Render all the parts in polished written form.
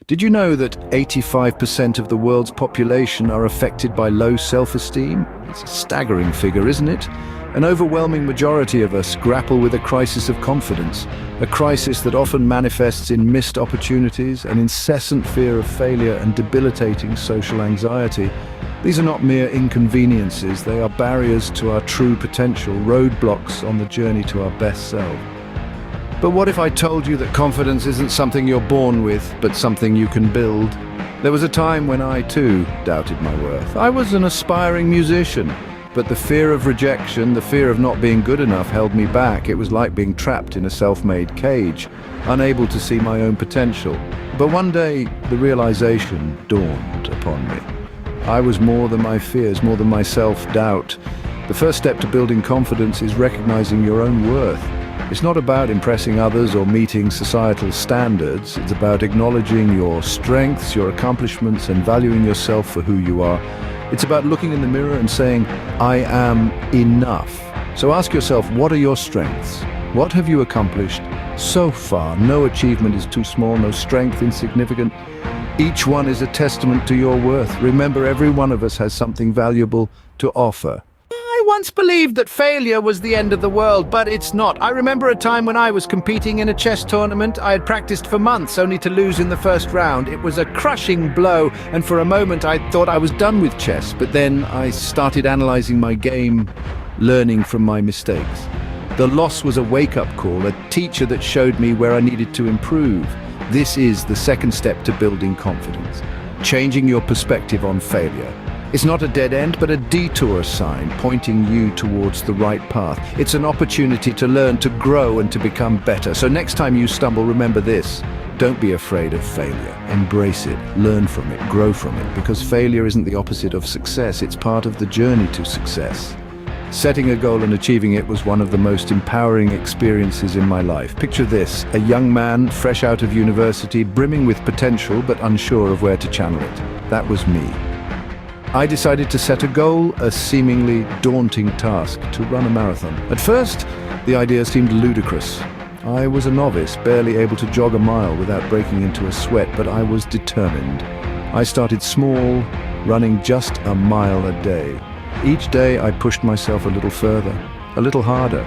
Did you know that 85% of the world's population are affected by low self-esteem? It's a staggering figure, isn't it? An overwhelming majority of us grapple with a crisis of confidence, a crisis that often manifests in missed opportunities, an incessant fear of failure, and debilitating social anxiety. These are not mere inconveniences, they are barriers to our true potential, roadblocks on the journey to our best self. But what if I told you that confidence isn't something you're born with, but something you can build? There was a time when I, too, doubted my worth. I was an aspiring musician, but the fear of rejection, the fear of not being good enough held me back. It was like being trapped in a self-made cage, unable to see my own potential. But one day, the realization dawned upon me. I was more than my fears, more than my self-doubt. The first step to building confidence is recognizing your own worth. It's not about impressing others or meeting societal standards. It's about acknowledging your strengths, your accomplishments, and valuing yourself for who you are. It's about looking in the mirror and saying, I am enough. So ask yourself, what are your strengths? What have you accomplished so far? No achievement is too small, no strength insignificant. Each one is a testament to your worth. Remember, every one of us has something valuable to offer. I once believed that failure was the end of the world, but it's not. I remember a time when I was competing in a chess tournament. I had practiced for months only to lose in the first round. It was a crushing blow, and for a moment I thought I was done with chess. But then I started analyzing my game, learning from my mistakes. The loss was a wake-up call, a teacher that showed me where I needed to improve. This is the second step to building confidence, changing your perspective on failure. It's not a dead end, but a detour sign pointing you towards the right path. It's an opportunity to learn, to grow, and to become better. So next time you stumble, remember this. Don't be afraid of failure. Embrace it, learn from it, grow from it, because failure isn't the opposite of success. It's part of the journey to success. Setting a goal and achieving it was one of the most empowering experiences in my life. Picture this, a young man fresh out of university, brimming with potential but unsure of where to channel it. That was me. I decided to set a goal, a seemingly daunting task, to run a marathon. At first, the idea seemed ludicrous. I was a novice, barely able to jog a mile without breaking into a sweat, but I was determined. I started small, running just a mile a day. Each day I pushed myself a little further, a little harder.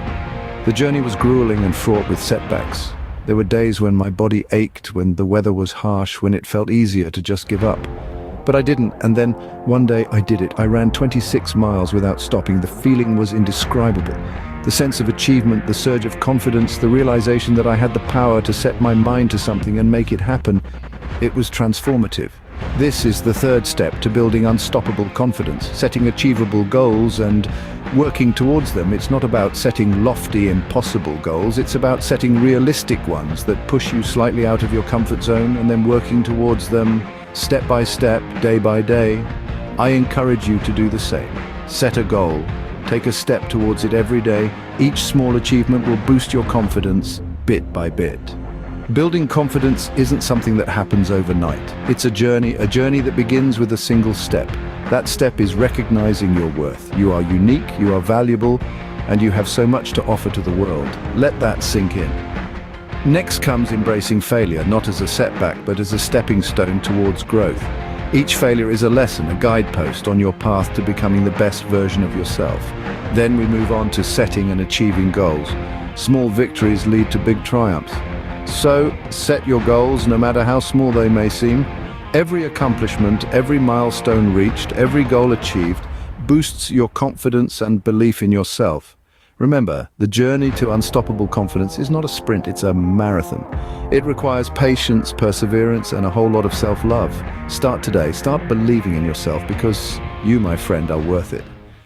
The journey was grueling and fraught with setbacks. There were days when my body ached, when the weather was harsh, when it felt easier to just give up. But I didn't, and then one day I did it. I ran 26 miles without stopping. The feeling was indescribable. The sense of achievement, the surge of confidence, the realization that I had the power to set my mind to something and make it happen. It was transformative. This is the third step to building unstoppable confidence, setting achievable goals and working towards them. It's not about setting lofty, impossible goals. It's about setting realistic ones that push you slightly out of your comfort zone and then working towards them step by step, day by day. I encourage you to do the same. Set a goal. Take a step towards it every day. Each small achievement will boost your confidence bit by bit. Building confidence isn't something that happens overnight. It's a journey that begins with a single step. That step is recognizing your worth. You are unique, you are valuable, and you have so much to offer to the world. Let that sink in. Next comes embracing failure, not as a setback, but as a stepping stone towards growth. Each failure is a lesson, a guidepost on your path to becoming the best version of yourself. Then we move on to setting and achieving goals. Small victories lead to big triumphs. So, set your goals, no matter how small they may seem. Every accomplishment, every milestone reached, every goal achieved boosts your confidence and belief in yourself. Remember, the journey to unstoppable confidence is not a sprint, it's a marathon. It requires patience, perseverance, and a whole lot of self-love. Start today, start believing in yourself, because you, my friend, are worth it.